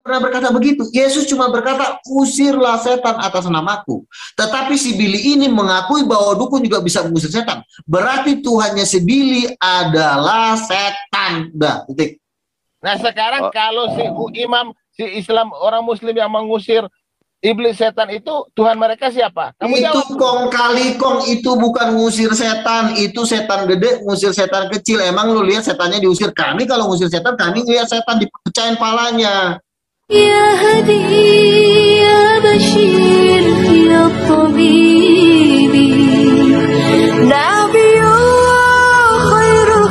pernah berkata begitu. Yesus cuma berkata, usirlah setan atas namaku. Tetapi si Billy ini mengakui bahwa dukun juga bisa mengusir setan. Berarti Tuhannya si Billy adalah setan. Udah, titik. Nah sekarang kalau si imam, si Islam, orang Muslim yang mengusir iblis setan itu, Tuhan mereka siapa? Kamu itu jawab. kong kali kong, itu bukan ngusir setan, itu setan gede ngusir setan kecil. Emang lu lihat setannya diusir? Kami kalau ngusir setan, kami lihat setan dipecahin palanya. Ya hadi ya bashir ya tabibi nabiyullah khairul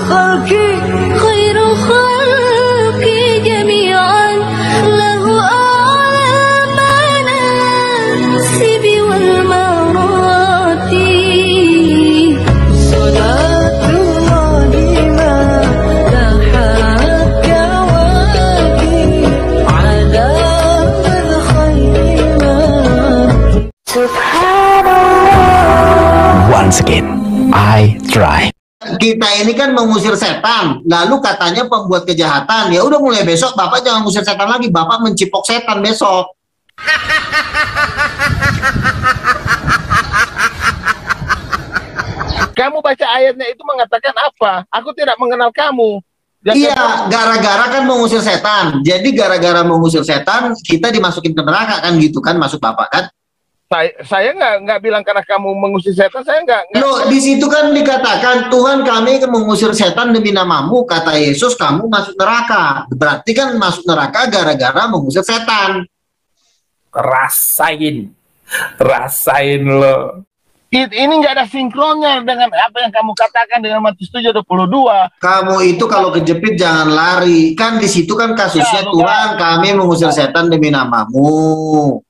khalqi jami'an lahu a'la manasibi wal marati salatullahi ma dahat kawaki ala al khayman subhanallah. Once again, I try. Kita ini kan mengusir setan, lalu katanya pembuat kejahatan. Ya udah, mulai besok Bapak jangan ngusir setan lagi, Bapak mencipok setan besok. Kamu baca ayatnya itu mengatakan apa? Aku tidak mengenal kamu. Iya, gara-gara kan mengusir setan. Jadi gara-gara mengusir setan, kita dimasukin ke neraka kan gitu kan, maksud Bapak kan? Saya nggak bilang karena kamu mengusir setan, saya nggak. Loh, di situ kan dikatakan Tuhan kami mengusir setan demi namamu, kata Yesus kamu masuk neraka. Berarti kan masuk neraka gara-gara mengusir setan. Rasain lo. Ini nggak ada sinkronnya dengan apa yang kamu katakan dengan Matius 7:22. Kamu itu kalau kejepit jangan lari. Kan di situ kan kasusnya Ya, Tuhan kami mengusir setan demi namamu.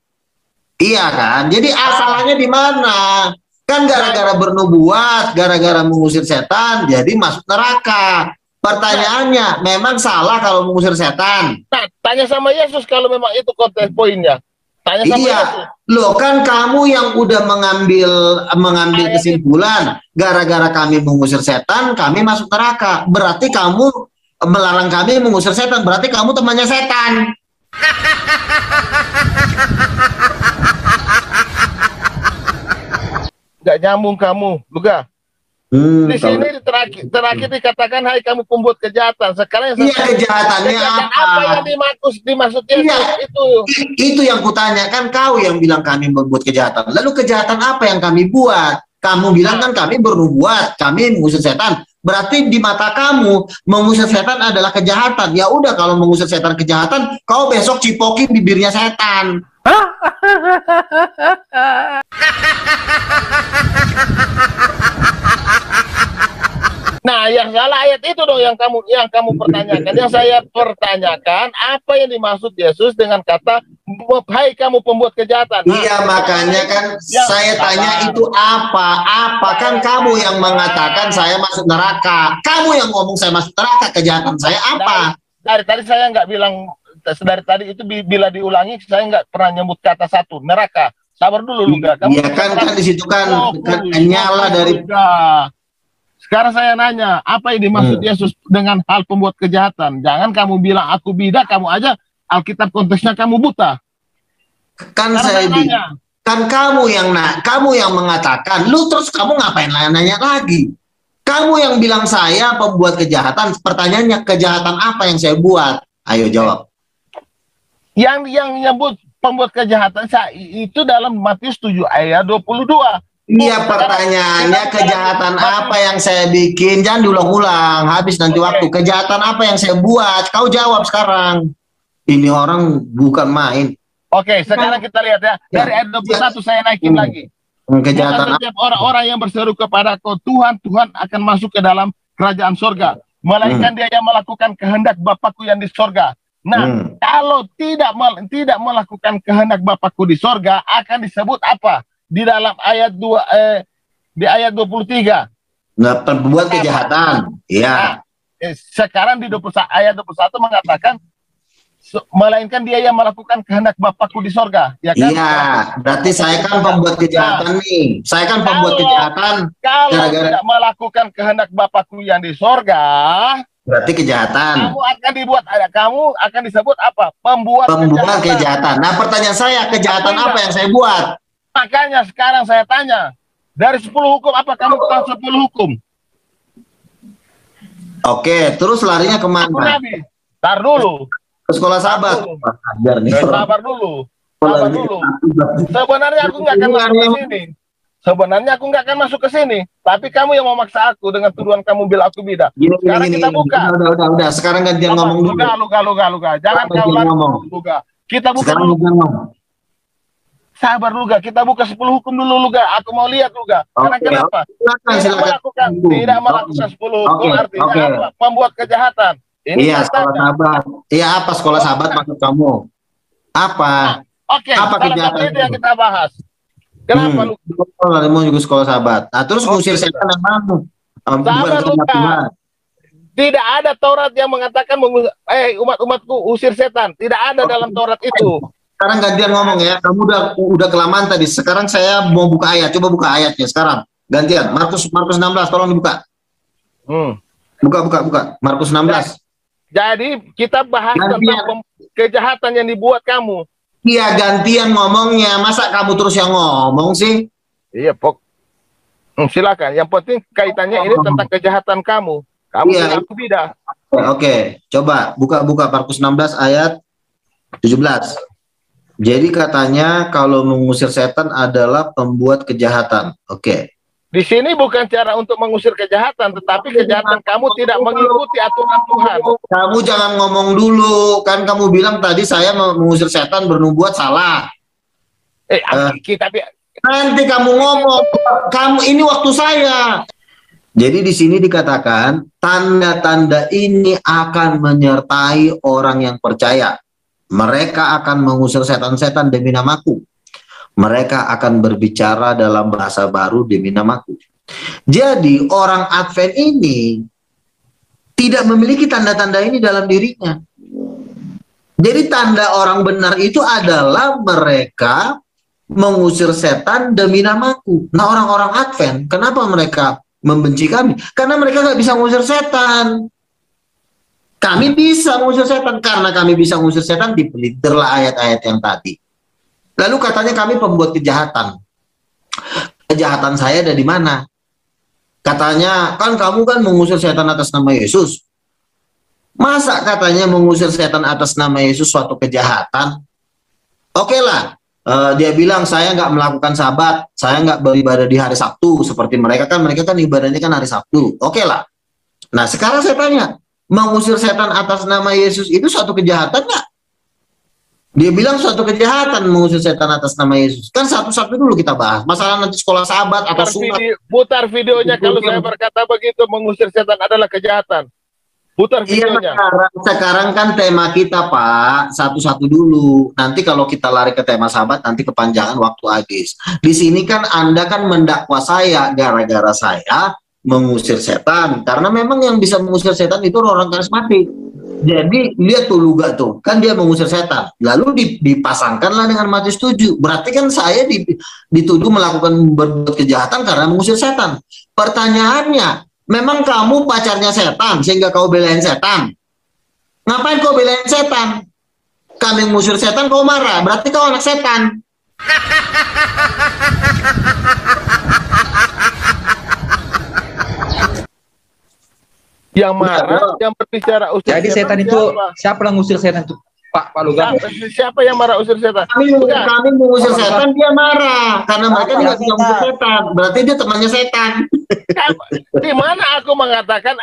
Iya kan? Jadi asalnya di mana? Kan gara-gara bernubuat, gara-gara mengusir setan, jadi masuk neraka. Pertanyaannya, memang salah kalau mengusir setan? Nah, tanya sama Yesus kalau memang itu konteks poinnya. Tanya sama Iya, Yesus. loh kan kamu yang udah mengambil kesimpulan, gara-gara kami mengusir setan, kami masuk neraka. Berarti kamu melarang kami mengusir setan, berarti kamu temannya setan. Nggak nyambung kamu, Luga. Di sini terakhir dikatakan, hai kamu pembuat kejahatan. Sekarang yang kejahatannya apa yang dimaksudnya itu? Itu yang kutanya, kan kau yang bilang kami membuat kejahatan. Lalu kejahatan apa yang kami buat? Kamu bilang kan kami bernubuat, kami mengusir setan. Berarti di mata kamu mengusir setan adalah kejahatan. Ya udah, kalau mengusir setan kejahatan, kau besok cipokin bibirnya setan. Nah, yang salah ayat itu dong yang kamu pertanyakan. Yang saya pertanyakan, apa yang dimaksud Yesus dengan kata, hai kamu pembuat kejahatan? Nah, iya, makanya kan saya tanya itu apa? Apa kan kamu yang mengatakan saya masuk neraka? Kamu yang ngomong saya masuk neraka, kejahatan saya apa? Dari tadi saya nggak bilang, dari tadi itu bila diulangi saya nggak pernah nyebut kata satu, neraka. Sabar dulu, Luga. Iya kan di situ kan nyala dari. Sekarang saya nanya, apa yang dimaksud Yesus dengan hal pembuat kejahatan? Jangan kamu bilang aku bidak, kamu aja Alkitab konteksnya kamu buta. Kan saya bilang, kan kamu yang mengatakan, lu terus kamu ngapain nanya lagi? Kamu yang bilang saya pembuat kejahatan, pertanyaannya kejahatan apa yang saya buat? Ayo jawab. Yang nyebut pembuat kejahatan itu dalam Matius 7 ayat 22. Iya, pertanyaannya kejahatan apa yang saya bikin? Jangan diulang-ulang, habis nanti waktu. Kejahatan apa yang saya buat? Kau jawab sekarang. Ini orang bukan main. Oke, sekarang kita lihat ya. Dari ayat 21 saya naikin lagi. Kejahatan setiap orang-orang yang berseru kepada kau Tuhan, Tuhan akan masuk ke dalam kerajaan sorga. Melainkan dia yang melakukan kehendak Bapakku yang di sorga. Nah, kalau tidak melakukan kehendak Bapakku di sorga, akan disebut apa? Di dalam ayat 23. Nah, berbuat kejahatan. Iya. Nah, sekarang di ayat 21 mengatakan melainkan dia yang melakukan kehendak Bapakku di sorga, ya kan? Iya, berarti saya kan pembuat kejahatan nih. Saya kan pembuat kejahatan. Kalau tidak melakukan kehendak Bapakku yang di sorga, Berarti kejahatan. Kamu akan disebut apa? Pembuat kejahatan. Nah, pertanyaan saya, kejahatan apa yang saya buat? Makanya sekarang saya tanya, dari 10 hukum apa kamu tahu 10 hukum? Oke, terus larinya kemana? Tar dulu. Ke sekolah sahabat. Sabar dulu. Sebenarnya aku nggak akan masuk ke sini. Sebenarnya aku nggak akan masuk ke sini, tapi kamu yang memaksa aku dengan tuduhan kamu bilang aku beda. Sekarang kita buka. Udah. Sekarang gantian ngomong dulu. Luga. Jangan kau ngomong. Luga. Kita buka sekarang dulu. Sabar Luga, kita buka 10 hukum dulu Luga. Aku mau lihat Luga. Karena kenapa? Tidak melakukan 10 hukum artinya apa? Pembuat kejahatan. Iya, sekolah sahabat. Iya, apa sekolah sahabat maksud kamu? Apa? Oke, apa kejahatan itu yang kita bahas. Kenapa lu? Mau juga sekolah sahabat. Nah, terus ngusir setan yang mana? Sabar Luka. Tidak ada Taurat yang mengatakan umat-umatku usir setan. Tidak ada dalam Taurat itu. Sekarang gantian ngomong ya. Kamu udah kelamaan tadi. Sekarang saya mau buka ayat. Coba buka ayatnya sekarang. Gantian. Markus 16 tolong dibuka. Buka. Markus 16. Jadi kita bahas tentang kejahatan yang dibuat kamu. Iya, gantian ngomongnya. Masa kamu terus yang ngomong sih? Iya, silakan. Yang penting kaitannya ini tentang kejahatan kamu. Kamu tidak beda. Oke. Coba buka Markus 16 ayat 17. Jadi katanya kalau mengusir setan adalah pembuat kejahatan. Oke. Di sini bukan cara untuk mengusir kejahatan, tetapi kejahatan kamu tidak mengikuti aturan Tuhan. Kamu jangan ngomong dulu, kan kamu bilang tadi saya mengusir setan bernubuat salah. Nanti kamu ngomong, ini waktu saya. Jadi di sini dikatakan tanda-tanda ini akan menyertai orang yang percaya. Mereka akan mengusir setan-setan demi namaku. Mereka akan berbicara dalam bahasa baru demi namaku. Jadi orang Advent ini tidak memiliki tanda-tanda ini dalam dirinya. Jadi tanda orang benar itu adalah mereka mengusir setan demi namaku. Nah, orang-orang Advent, kenapa mereka membenci kami? Karena mereka nggak bisa mengusir setan. Kami bisa mengusir setan. Karena kami bisa mengusir setan, dipelintirlah ayat-ayat yang tadi. Lalu katanya kami pembuat kejahatan. Kejahatan saya ada di mana? Katanya, kan kamu kan mengusir setan atas nama Yesus. Masa katanya mengusir setan atas nama Yesus suatu kejahatan? Oke lah, dia bilang saya nggak melakukan sabat, saya nggak beribadah di hari Sabtu. Seperti mereka kan ibadahnya kan hari Sabtu. Oke lah. Nah sekarang saya tanya, mengusir setan atas nama Yesus itu suatu kejahatan nggak? Dia bilang suatu kejahatan mengusir setan atas nama Yesus. Kan satu-satu dulu kita bahas. Masalah nanti sekolah sahabat atau sunat. Putar videonya kalau saya berkata begitu, mengusir setan adalah kejahatan. Putar videonya. Sekarang kan tema kita Pak, satu-satu dulu. Nanti kalau kita lari ke tema sahabat, nanti kepanjangan waktu habis. Di sini kan Anda kan mendakwa saya gara-gara saya mengusir setan. Karena memang yang bisa mengusir setan itu orang karismatik. Jadi lihat tuh Luga tuh, kan dia mengusir setan. Lalu dipasangkanlah dengan Matius 7. Berarti kan saya dituduh melakukan berbuat kejahatan karena mengusir setan. Pertanyaannya, memang kamu pacarnya setan sehingga kau belain setan? Ngapain kau belain setan? Kami mengusir setan kau marah, berarti kau anak setan. Yang marah, yang berbicara usir jadi setan itu siapa yang ngusir setan itu Pak Luga? Siapa yang marah usir setan? Kami mengusir setan, dia marah karena mereka tidak bisa mengusir setan. Berarti dia temannya setan. Di mana aku mengatakan,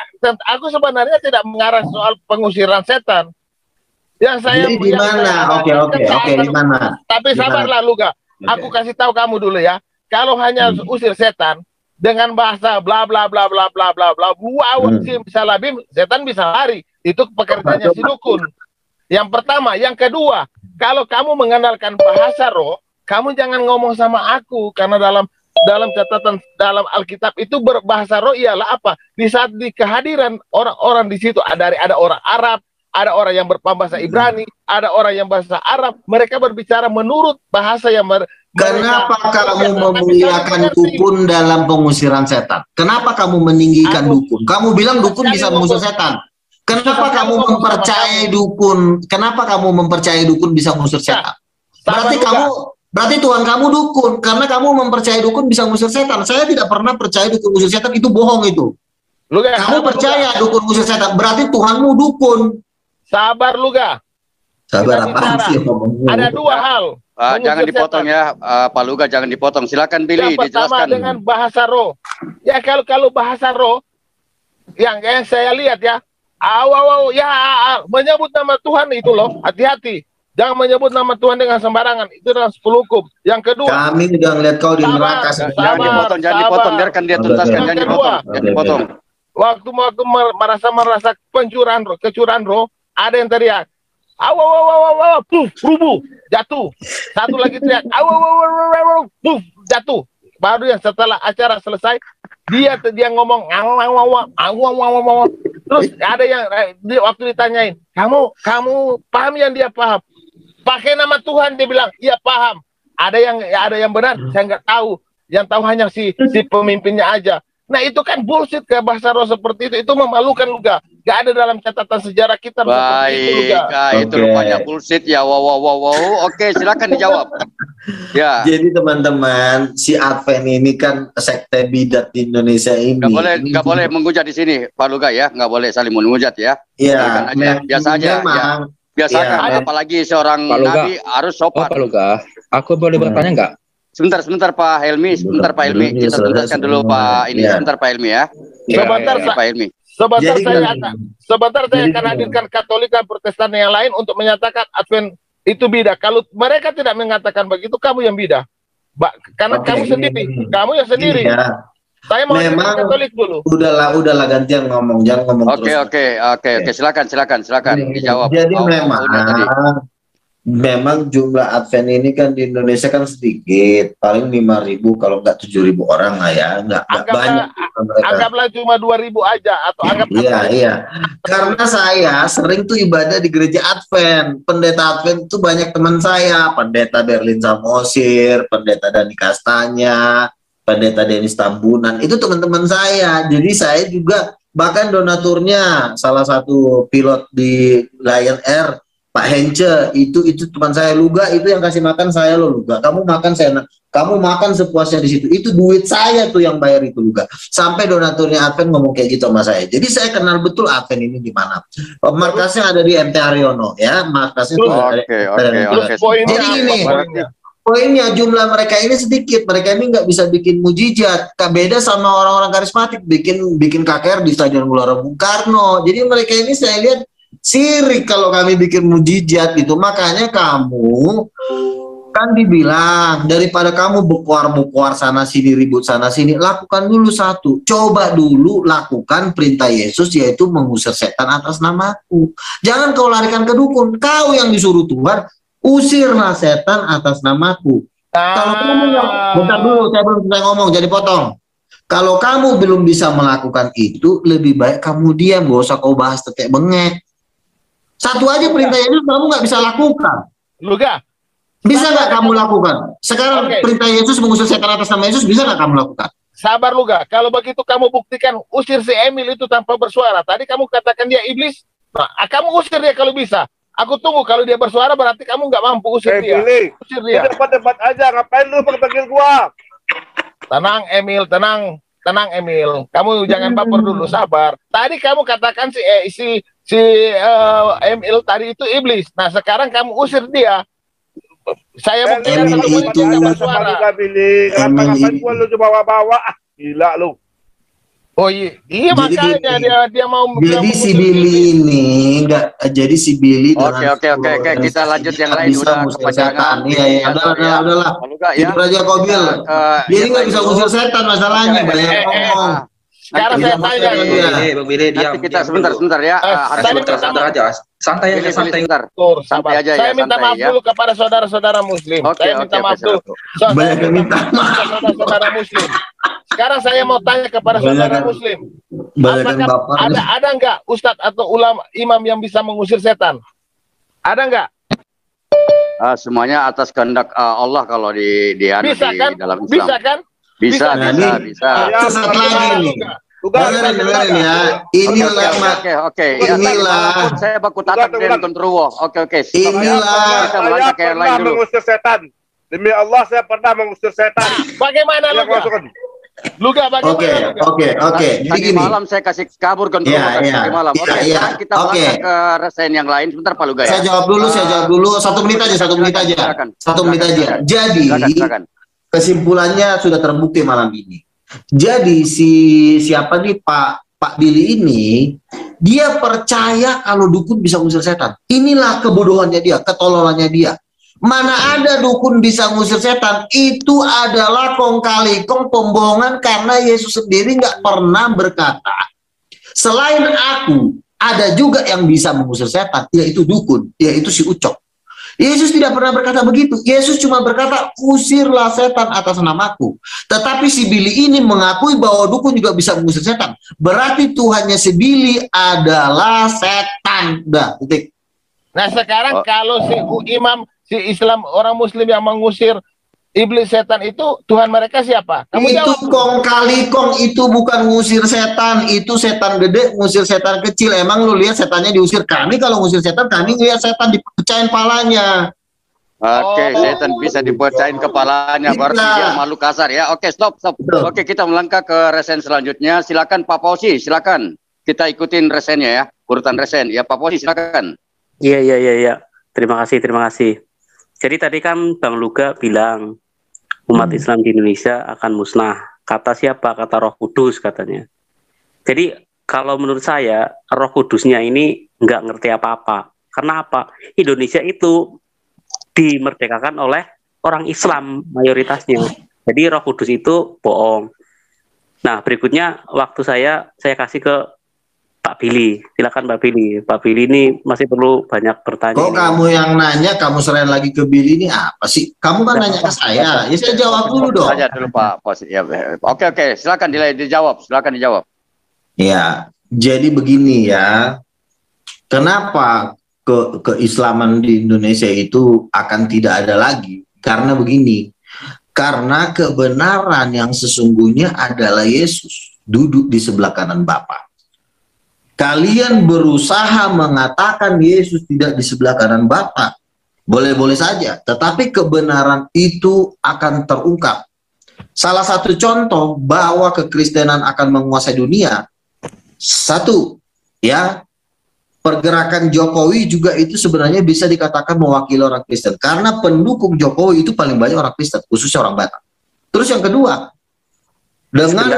aku sebenarnya tidak mengarah soal pengusiran setan. Yang saya di mana? Oke, di mana? Tapi sabarlah Luga. Aku kasih tahu kamu dulu ya. Kalau hanya usir setan dengan bahasa bla bla bla bla bla bla bla, simsalabim, setan bisa lari. Itu pekerjaannya si dukun. Yang pertama, yang kedua, kalau kamu mengandalkan bahasa roh, kamu jangan ngomong sama aku karena dalam catatan dalam Alkitab itu berbahasa roh ialah apa? Di saat di kehadiran orang-orang di situ ada orang Arab, ada orang yang berbahasa Ibrani, ada orang yang bahasa Arab, mereka berbicara menurut bahasa yang Kenapa kamu memuliakan dukun dalam pengusiran setan? Kenapa kamu meninggikan dukun? Kamu bilang dukun bisa mengusir setan. Kenapa kamu ngomong sama mempercayai kamu. dukun? Kenapa kamu mempercayai dukun bisa ngusir setan? Sabar Berarti Tuhan kamu dukun karena kamu mempercayai dukun bisa ngusir setan. Saya tidak pernah percaya dukun ngusir setan, itu bohong itu. Luga, Kamu sabar, percaya Luga. dukun ngusir setan, berarti Tuhanmu dukun. Sabar Luga. Sabar Kita apa bicara. sih ngomongmu? Ada dua hal. Jangan mengusir dipotong setan. ya, Pak Luga, jangan dipotong. Silakan Billy Yang pertama dijelaskan. dengan bahasa roh. Ya kalau bahasa roh yang saya lihat ya, menyebut nama Tuhan itu loh, hati-hati. Jangan menyebut nama Tuhan dengan sembarangan. Itu adalah 10 hukum. Yang kedua, Kami udah ngeliat kau di Sabar, neraka. Jangan dipotong, jangan dipotong. Biarkan dia tuntaskan, jangan dipotong. Jangan dipotong. waktu merasa kecurangan roh, ada yang teriak, puf, rubuh, jatuh. Satu lagi teriak, puf, jatuh. Baru yang setelah acara selesai, dia ngomong, terus ada yang waktu ditanyain, kamu paham yang dia paham? Pakai nama Tuhan, dia bilang, iya paham. Ada yang benar, saya nggak tahu. Yang tahu hanya si pemimpinnya aja. Nah itu kan bullshit ke bahasa roh seperti itu memalukan Luga. Gak ada dalam catatan sejarah kita seperti itu Luga. Baik, itu rupanya bullshit ya. Wow. Oke, silakan dijawab. Ya. Jadi teman-teman, si Advent ini kan sekte bidat di Indonesia ini. Nggak boleh menghujat di sini, Pak Luga ya. Nggak boleh saling menghujat ya. Iya, Biasa aja. memang. Biasakan, apalagi seorang Pak Luga. nabi harus sopan. Pak Luga, aku boleh bertanya nggak? Sebentar Pak Helmi, kita tuntaskan dulu Pak ini, sebentar Pak Helmi ya. Sebentar, Pak Helmi. Sebentar saya akan hadirkan Katolik dan Protestan yang lain untuk menyatakan Advent itu bidah. Kalau mereka tidak mengatakan begitu, kamu yang bidah. Karena kamu yang sendiri. Iya. Saya mau Memang Katolik dulu. Udahlah gantian ngomong, jangan ngomong terus. Oke, silakan dijawab. Jadi memang jumlah Advent ini kan di Indonesia kan sedikit, paling 5.000 kalau nggak 7.000 orang lah ya, nggak banyak. Anggaplah cuma 2.000 aja atau anggap. Iya. Karena saya sering tuh ibadah di gereja Advent. Pendeta Advent itu banyak teman saya, Pendeta Berlin Samosir, Pendeta Dani Kastanya, Pendeta Denis Tambunan, itu teman-teman saya. Jadi saya juga bahkan donaturnya salah satu pilot di Lion Air, Pak Hence, itu teman saya. Luga itu yang kasih makan saya loh, Luga. Kamu makan kamu makan sepuasnya di situ. Itu duit saya tuh yang bayar itu, Luga. Sampai donaturnya Advent ngomong kayak gitu sama saya. Jadi saya kenal betul Advent ini di mana. Markasnya ada di MT Haryono ya. Markasnya tuh Oke. Jadi ini poinnya, jumlah mereka ini sedikit. Mereka ini nggak bisa bikin mujizat. Beda sama orang-orang karismatik bikin KKR di Stadion Gelora Bung Karno. Jadi mereka ini saya lihat sirik kalau kami bikin mujizat gitu. Makanya kamu kan dibilang, daripada kamu bukuar sana sini, ribut sana sini, lakukan dulu satu. Coba dulu lakukan perintah Yesus, yaitu mengusir setan atas namaku. Jangan kau larikan ke dukun. Kau yang disuruh Tuhan, usirlah setan atas namaku. Kalau kamu bentar dulu, saya belum selesai ngomong, jadi potong. Kalau kamu belum bisa melakukan itu, lebih baik kamu diam, gak usah kau bahas tetek bengek. Satu aja perintah Yesus kamu nggak bisa lakukan. Luga, bisa nggak kamu lakukan? Sekarang perintah Yesus mengusir setan atas nama Yesus, bisa nggak kamu lakukan? Sabar Luga, kalau begitu kamu buktikan, usir si Emil itu tanpa bersuara. Tadi kamu katakan dia iblis, nah, kamu usir dia kalau bisa. Aku tunggu, kalau dia bersuara berarti kamu nggak mampu usir dia. Usir dia. Debat aja, ngapain lu panggil gua? Tenang Emil, tenang Emil. Kamu jangan baper dulu, sabar. Tadi kamu katakan si Emil tadi itu iblis. Nah sekarang kamu usir dia. Saya buktikan Emil itu Kenapa ngapain gua lu bawa-bawa? Gila lu. Oh iya makanya dia mau. Jadi si Billy ini enggak, jadi si Billy. Oke, kita lanjut yang lain, udah kepanjangan. Iya, udahlah. Itu aja kok Bil. Dia nggak bisa usir setan masalahnya, banyak ngomong. Sekarang saya tanya, Bang Billy, diam. Nanti kita sebentar ya. Sebentar aja. Santai aja, santai. Santai aja ya. Saya minta maaf dulu kepada saudara-saudara Muslim. Saya minta maaf dulu. Banyak minta maaf. Saudara Muslim. Sekarang saya mau tanya kepada saudara Muslim. Ada nggak ustadz atau ulama imam yang bisa mengusir setan? Ada nggak? Semuanya atas kehendak Allah kalau di bisa kan? dalam Islam. Bisa kan? Bisa. Sesat lagi nih. Dengerin ya. Inilah Oke. Inilah. Saya baku tatap dengan kontrol. Oke. Inilah. Kita melangkah ke yang lain Saya dulu. mengusir setan. Demi Allah saya pernah mengusir setan. Bagaimana Yang Luga? masukkan. Luga bagaimana Luga? Oke. Jadi Tadi gini. malam saya kasih kabur kontrol tadi malam. Oke, sekarang kita melangkah ke resen yang lain. Sebentar Pak Luga ya. Saya jawab dulu. 1 menit aja. Silakan. 1 menit aja. Jadi Silakan. kesimpulannya sudah terbukti malam ini. Jadi siapa nih Pak Billy ini, dia percaya kalau dukun bisa ngusir setan. Inilah kebodohannya dia, ketololannya dia. Mana ada dukun bisa ngusir setan? Itu adalah kong kali kong pembohongan, karena Yesus sendiri nggak pernah berkata selain aku ada juga yang bisa mengusir setan, yaitu dukun, yaitu si Ucok. Yesus tidak pernah berkata begitu. Yesus cuma berkata, usirlah setan atas namaku. Tetapi si Billy ini mengakui bahwa dukun juga bisa mengusir setan. Berarti Tuhannya si Billy adalah setan. Udah, titik. Nah sekarang kalau si imam, si Islam, orang Muslim yang mengusir iblis setan itu, Tuhan mereka siapa? Kamu Itu jawab. kong kali kong, itu bukan ngusir setan, itu setan gede ngusir setan kecil. Emang lu lihat setannya diusir? Kami kalau ngusir setan, kami lihat setan dipecahin palanya. Oke, setan bisa dipecahin kepalanya, berarti dia makhluk kasar ya. Oke, stop. Betul. Oke, kita melangkah ke resen selanjutnya. Silakan Pak Fauzi, silakan. Kita ikutin resennya ya, urutan resen. Ya Pak Fauzi, silakan. Iya. Terima kasih. Jadi tadi kan Bang Luga bilang umat Islam di Indonesia akan musnah. Kata siapa? Kata Roh Kudus katanya. Jadi kalau menurut saya Roh Kudusnya ini nggak ngerti apa-apa. Karena apa? Indonesia itu dimerdekakan oleh orang Islam mayoritasnya. Jadi Roh Kudus itu bohong. Nah berikutnya waktu saya kasih ke Pak Billy. Silakan Pak Billy. Pak Billy ini masih perlu banyak bertanya. Kok kamu yang nanya, kamu serahin lagi ke Billy ini apa sih? Kamu kan nanya ke saya. Ya saya jawab dulu dong. Saja dulu Pak Fauzi. Ya, oke. Silakan dijawab. Ya, jadi begini ya. Kenapa keislaman di Indonesia itu akan tidak ada lagi? Karena begini. Karena kebenaran yang sesungguhnya adalah Yesus duduk di sebelah kanan Bapa. Kalian berusaha mengatakan Yesus tidak di sebelah kanan Bapa. Boleh-boleh saja, tetapi kebenaran itu akan terungkap. Salah satu contoh bahwa kekristenan akan menguasai dunia, satu, ya, pergerakan Jokowi juga itu sebenarnya bisa dikatakan mewakili orang Kristen. Karena pendukung Jokowi itu paling banyak orang Kristen, khususnya orang Batak. Terus yang kedua, dengan...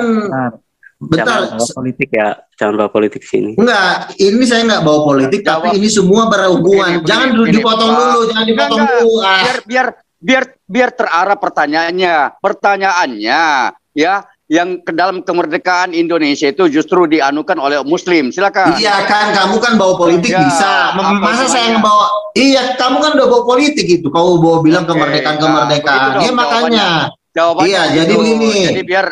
Jangan bawa politik ya, jangan bawa politik sini. Enggak, ini saya enggak bawa politik, tapi ini semua berhubungan. Jangan dipotong dulu. Biar terarah pertanyaannya, ya, yang ke dalam kemerdekaan Indonesia itu justru dianukan oleh Muslim. Silakan. Iya kan, kamu kan bawa politik ya, bisa. Masa saya ngebawa? Iya, kamu kan udah bawa politik itu. Kau bawa bilang kemerdekaan. Iya makanya. Jawabannya iya, jadi begini. Jadi biar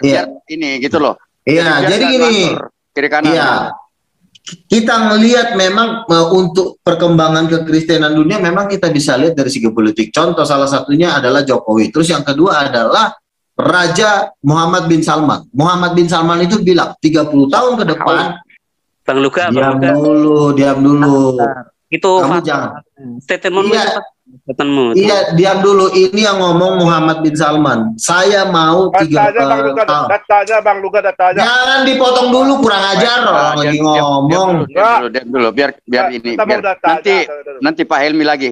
ini gitu loh. Iya, jadi gini. Kiri kanan. Iya. Kita melihat memang untuk perkembangan kekristenan dunia memang kita bisa lihat dari segi politik. Contoh salah satunya adalah Jokowi. Terus yang kedua adalah Raja Muhammad bin Salman. Muhammad bin Salman itu bilang 30 tahun ke depan. Bang Luga, diam dulu. Itu kamu jangan. Statementmu. Iya, diam dulu. Ini yang ngomong Muhammad bin Salman. Saya mau 3 tahun. Datanya Bang Luga. Jangan dipotong dulu, kurang ajar orang lagi ngomong. Diam dulu, biar ini. Nanti Pak Helmi lagi.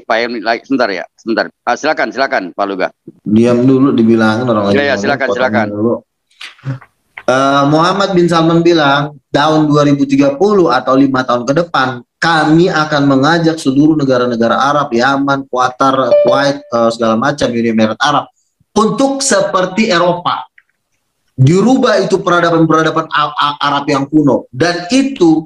Sebentar ya, sebentar. Silakan Pak Luga. Diam dulu dibilangin orang lagi. Ya, silakan. Muhammad bin Salman bilang tahun 2030 atau 5 tahun ke depan kami akan mengajak seluruh negara-negara Arab, Yaman, Qatar, Kuwait, segala macam Uni Emirat Arab untuk seperti Eropa. Dirubah itu peradaban-peradaban Arab yang kuno, dan itu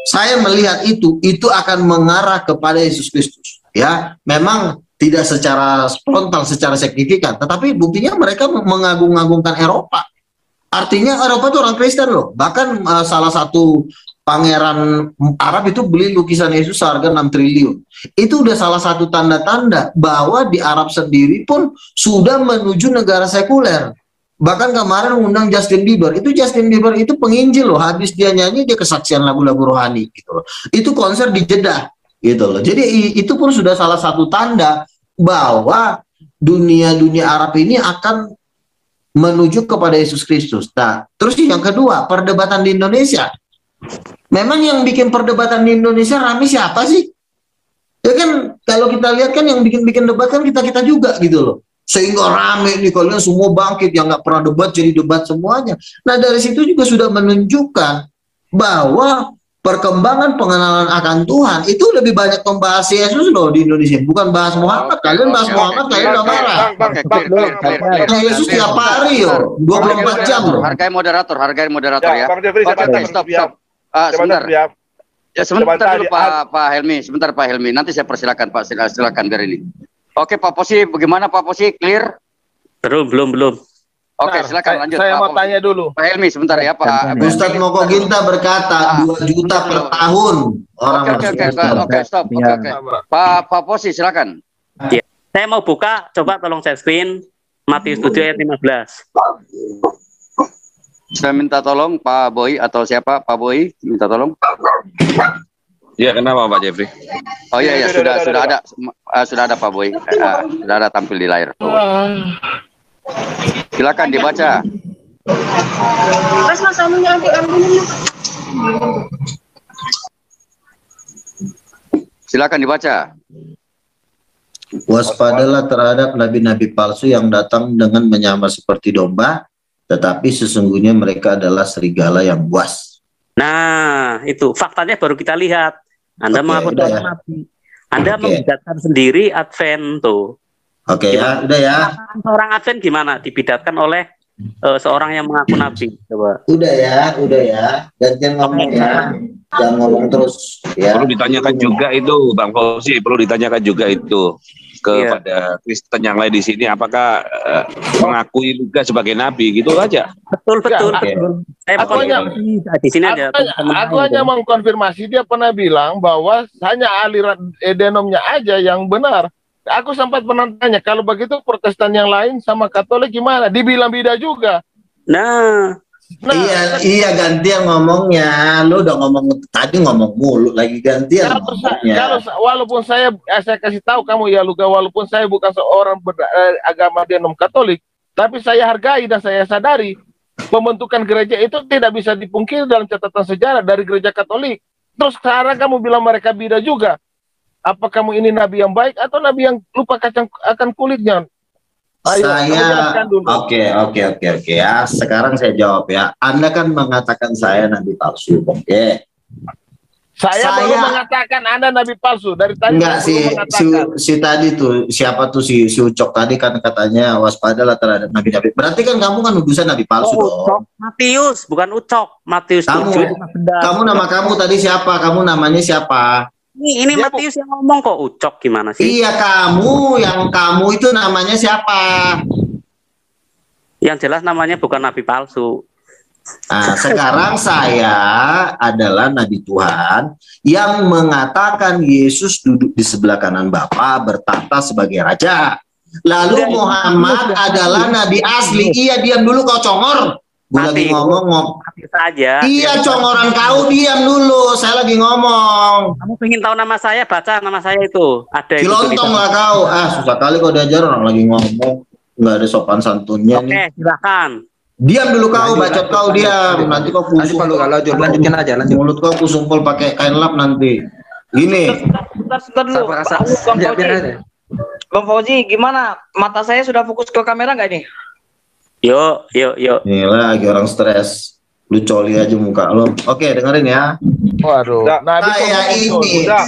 saya melihat itu akan mengarah kepada Yesus Kristus. Ya, memang tidak secara frontal, secara signifikan, tetapi buktinya mereka mengagung-agungkan Eropa. Artinya Eropa itu orang Kristen loh. Bahkan salah satu pangeran Arab itu beli lukisan Yesus seharga 6 triliun. Itu udah salah satu tanda-tanda bahwa di Arab sendiri pun sudah menuju negara sekuler. Bahkan kemarin undang Justin Bieber. Itu Justin Bieber itu penginjil loh. Habis dia nyanyi dia kesaksian lagu-lagu rohani gitu loh. Itu konser di Jeddah gitu loh. Jadi itu pun sudah salah satu tanda bahwa dunia Arab ini akan menuju kepada Yesus Kristus. Nah, terus yang kedua, perdebatan di Indonesia. Memang yang bikin perdebatan di Indonesia rame siapa sih? Ya kan kalau kita lihat kan yang bikin debat kan kita juga gitu loh. Sehingga rame nih kalian semua bangkit, yang nggak pernah debat jadi debat semuanya. Nah dari situ juga sudah menunjukkan bahwa perkembangan pengenalan akan Tuhan itu lebih banyak membahas Yesus loh di Indonesia, bukan bahas Muhammad. Kalian bahas Muhammad kalian udah marah. Yesus tiap hari yo, 24 jam loh. Hargai moderator ya. Bang Jeffrey, Stop. Sebentar. Ya sebentar dulu Pak Helmi, sebentar Pak Helmi. Nanti saya persilakan Pak, silakan biar ini. Oke Pak Posi, bagaimana Pak Posi? Clear? Belum. Oke, silakan lanjut. Saya mau Posi. tanya dulu. Pak Helmi sebentar ya Pak. Ustadz Moko Ginta berkata 2 juta per tahun orang Oke, stop. Oke. Pak Posi silakan. Ya. Saya mau buka, coba tolong share screen Matius 7 ayat 15. Saya minta tolong Pak Boy atau siapa? Pak Boy minta tolong. Ya, kenapa Pak Jeffrey? Oh iya sudah ada Pak Boy. Sudah ada tampil di layar. Silakan dibaca. Silakan dibaca. Waspadalah terhadap nabi-nabi palsu yang datang dengan menyamar seperti domba, tetapi sesungguhnya mereka adalah serigala yang buas. Nah, itu faktanya baru kita lihat. Anda mengaku nabi. Anda membidatkan sendiri Advent tuh. Oke ya, udah ya. Seorang Advent gimana dibidatkan oleh seorang yang mengaku nabi? Coba. Udah ya. Gantian ngomong ya. Jangan ngomong terus ya. Perlu ditanyakan juga itu, Bang Fauzi, perlu ditanyakan juga itu kepada Kristen yang lain di sini, apakah mengakui Lukas sebagai nabi gitu aja. Betul. Di sini aja. Aku hanya mengkonfirmasi, dia pernah bilang bahwa hanya aliran denomnya aja yang benar. Aku sempat menantanya, kalau begitu Protestan yang lain sama Katolik gimana? Dibilang beda juga. Nah, iya gantian ngomongnya. Lu udah ngomong tadi, ngomong mulu lagi gantian. Kalau walaupun saya kasih tahu kamu ya Luka, walaupun saya bukan seorang agama denom Katolik, tapi saya hargai dan saya sadari pembentukan gereja itu tidak bisa dipungkiri dalam catatan sejarah dari gereja Katolik. Terus sekarang kamu bilang mereka beda juga. Apa kamu ini nabi yang baik atau nabi yang lupa kacang akan kulitnya? Oke ya. Sekarang saya jawab ya. Anda kan mengatakan saya nabi palsu, oke? Saya baru mengatakan Anda nabi palsu dari tadi. Enggak si tadi tuh siapa tuh si Ucok tadi kan katanya waspadalah terhadap nabi-nabi. Berarti kan kamu kan udusan nabi palsu dong. Matius bukan Ucok. Matius 7. Kamu nama kamu tadi siapa? Kamu namanya siapa? Ini Matius yang ngomong kok, Ucok gimana sih? Iya yang kamu itu namanya siapa? Yang jelas namanya bukan nabi palsu. Nah, sekarang saya adalah nabi Tuhan yang mengatakan Yesus duduk di sebelah kanan Bapa bertahta sebagai raja. Lalu Muhammad adalah nabi asli. Iya, diam dulu kau congor. Gue lagi ngomong saja. Iya, congoran kau diam dulu. Saya lagi ngomong. Kamu pengen tahu nama saya? Baca nama saya itu. Ada Cilontong lah kau. Susah kali kau diajar orang lagi ngomong. Nggak ada sopan santunnya. Oke, silakan. Diam dulu kau, bacot kau diam. Nanti kau kusung. Lanjutin aja. Mulut kau kusumpul pakai kain lap nanti. Gini. Sebentar dulu. Bang Fauzi, gimana? Mata saya sudah fokus ke kamera nggak nih? Yuk. Nih lagi orang stres. Lu coli aja muka lo. Oke, dengerin ya. Waduh. Saya ini. Udah.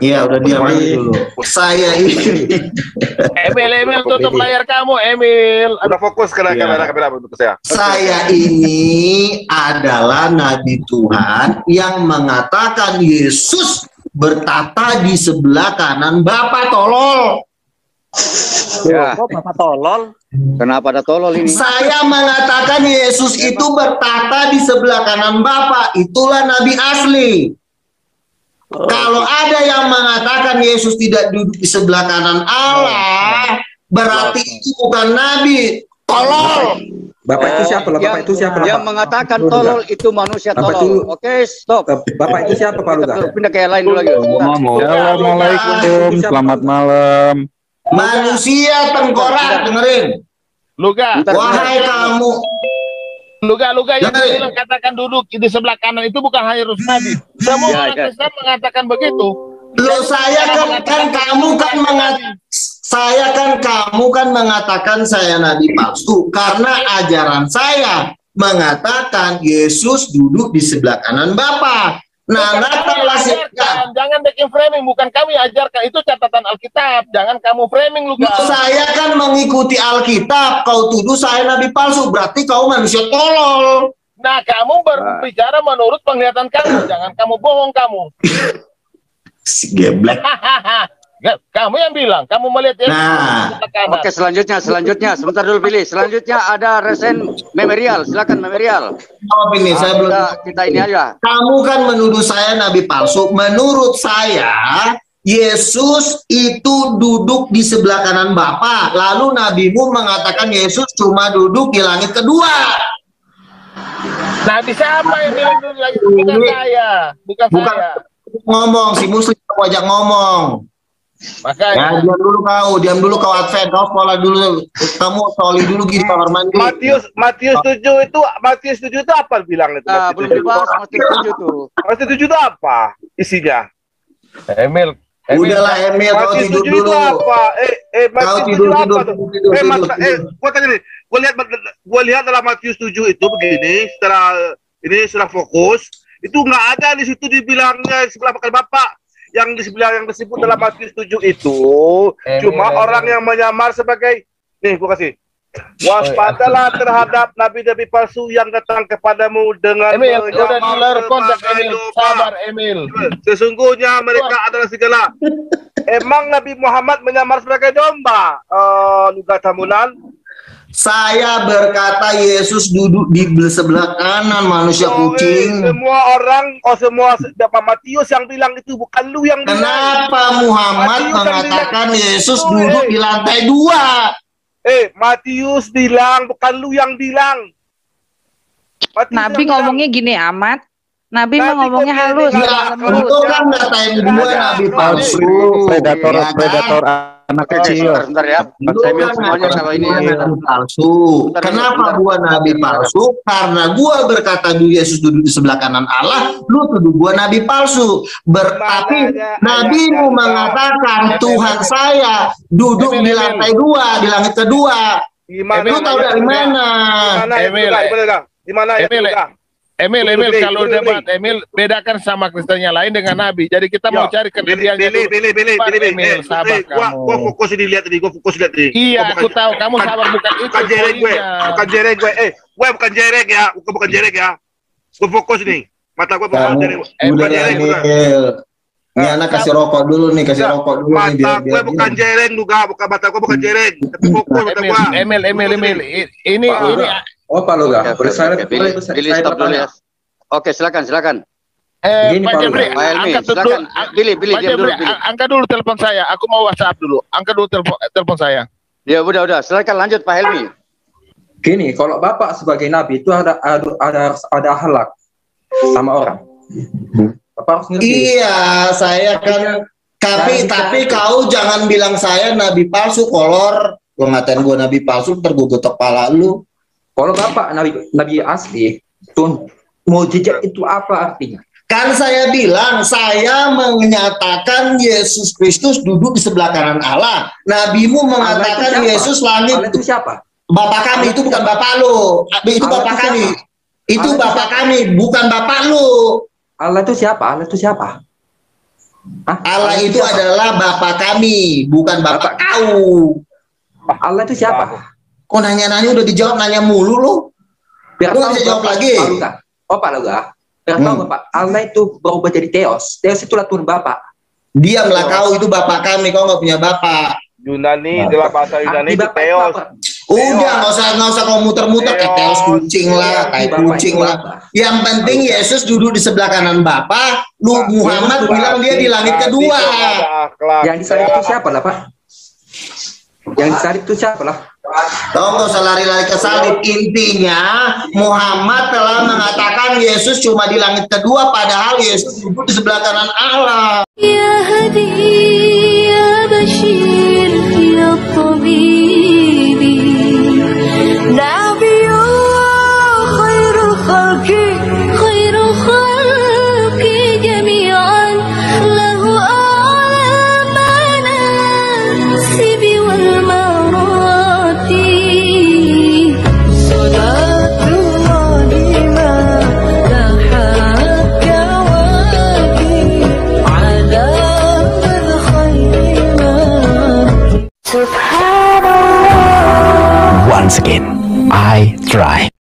Iya, udah diam aja dulu. Saya ini. Emil tutup layar kamu, Emil. Udah fokus ke kamera untuk saya. Saya ini adalah nabi Tuhan yang mengatakan Yesus bertata di sebelah kanan Bapa, tolol. Kok Bapak tolol? Kenapa ada tolol ini? Saya mengatakan Yesus itu bertata di sebelah kanan Bapa. Itulah nabi asli. Kalau ada yang mengatakan Yesus tidak duduk di sebelah kanan Allah, berarti itu bukan nabi. Tolol. Bapak itu siapa lah? Bapak itu siapa lah? Yang mengatakan tolol itu manusia Bapak tolol. itu- Oke, stop. Bapak itu siapa Pak Luga? Kita pindah ke yang lain dulu lagi. Assalamualaikum, selamat malam. Manusia tengkorak, dengerin. Luga, Wahai kamu. Luga yang Dengerin. bilang katakan duduk di sebelah kanan itu bukan hanya Rusmadi. Semua Ya, orang ya. Islam mengatakan begitu. Loh, saya kan kamu kan mengatakan kamu kan mengatakan saya nabi palsu karena ajaran saya mengatakan Yesus duduk di sebelah kanan Bapa. Nah, datanglah Jangan bikin framing, bukan kami ajarkan, itu catatan Alkitab. Jangan kamu framing, Luga. saya kan mengikuti Alkitab, kau tuduh saya nabi palsu, berarti kau manusia tolol. Nah, kamu berbicara menurut penglihatan kamu, jangan kamu bohong kamu. Si geblek. Kamu yang bilang, kamu melihat Yesus Nah. di kanan. Oke, selanjutnya, sebentar dulu pilih. Selanjutnya ada resen memorial, silakan memorial. Jawab ini, saya belum. Kita ini aja. Kamu kan menuduh saya nabi palsu. Menurut saya, Yesus itu duduk di sebelah kanan Bapa. Lalu nabimu mengatakan Yesus cuma duduk di langit kedua. Nabi siapa yang bilang dulu lagi? Bukan saya, bukan saya. Ngomong, si Muslim aku ajak ngomong. Makanya. Ya, diam dulu kau Advent, kau sekolah dulu, kamu soli dulu di kamar mandi. Matius 7 itu apa bilang itu? Belum dibahas Matius 7 tuh. Matius 7 itu apa isinya? Emil. Udahlah Emil, kau Matius tidur 7 itu dulu. apa? Kau Matius 7 tidur. apa tuh? Gua tanya nih, gua lihat dalam Matius 7 itu begini, setelah fokus, itu nggak ada di situ dibilangnya sebelah Bapak. Yang disebut dalam Matius 7 itu cuma orang yang menyamar sebagai, nih gua kasih, waspadalah terhadap nabi-nabi palsu yang datang kepadamu dengan Emil, udah di menyamar luar konteks sebagai Emil. domba. Sabar Emil. Sesungguhnya mereka adalah segala. Emang Nabi Muhammad menyamar sebagai domba? Luga Tamunan. Saya berkata Yesus duduk di sebelah kanan manusia kucing. Semua Bapak Matius yang bilang itu, bukan lu yang bilang. Kenapa Muhammad mengatakan Yesus duduk di lantai 2? Matius bilang, bukan lu yang bilang. Nabi ngomongnya gini amat. Nabi mah ngomongnya halus. Itu kan ngatain gue nabi palsu. Predator anak kecil. Sebentar ya. Saya bilang semuanya kalau ini nabi palsu. Kenapa gua nabi palsu? Karena gua berkata Yesus duduk di sebelah kanan Allah, lu tuduh gua nabi palsu. Berarti nabimu mengatakan Tuhan saya duduk di lantai 2, di langit kedua. Lu tahu dari mana? Emil, kalau debat, Emil bedakan sama Kristen yang lain dengan Nabi. Jadi kita mau cari kebenaran. Emil, sabar kamu. Gua fokus ini, lihat ini, gua fokus lihat ini. Iya, aku tahu kamu sabar, bukan itu. Bukan jerek gue, bukan jerek gue. Gue bukan jerek ya, bukan jerek ya. Gue fokus nih, mata gue bukan jerek. Udah ini anak kasih rokok dulu nih, rokok dulu nih. Mata gue bukan jereng juga, mata gue bukan jereng. Tapi fokus mata gue. Emil, ini. Pak Luga, boleh saya stop dulu ya. Oke, silakan. Pak Jebri, angkat dulu. Pilih, diam dulu. Angkat dulu telepon saya. Aku mau WhatsApp dulu. Angkat dulu telepon saya. Ya udah. Silakan lanjut Pak Helmi. Gini, kalau Bapak sebagai Nabi itu ada akhlak sama orang. Bapak harus ngerti. Iya, saya kan. Tapi kau jangan bilang saya nabi palsu, kolor. Gua ngatain gua nabi palsu, ntar gua gotok kepala lu. Kalau Bapak nabi asli, tuh mukjizat itu apa artinya? Kan saya bilang, saya menyatakan Yesus Kristus duduk di sebelah kanan Allah. Nabimu mengatakan Yesus langit. Allah itu siapa? Bapak kami, itu bukan bapak lu. Itu bapak kami. Itu bapak kami, bukan bapak lu. Allah itu siapa? Allah itu adalah bapak kami, bukan bapak kau. Allah itu siapa? Kok nanya-nanya udah dijawab, nanya mulu lu. Biar lu nggak bisa jawab lagi. Pak Luga. Biar tahu Bapak, Allah itu berubah jadi Theos. Theos itulah Tuhan Bapak. Diamlah kau, itu bapak kami, kau nggak punya bapak. Yunani, dalam bahasa Yunani itu Theos. Udah, nggak usah kau muter-muter kayak Theos kucing lah, kayak kucing lah. Yang penting Yesus duduk di sebelah kanan Bapa, lu Muhammad bilang dia di langit kedua. Yang disalib itu siapa lah Pak? Yang disalib itu siapa lah? Kau nggak usah lari-lari ke salib. Intinya Muhammad telah mengatakan Yesus cuma di langit kedua, padahal Yesus di sebelah kanan Allah. Ya Hadi ya Bashir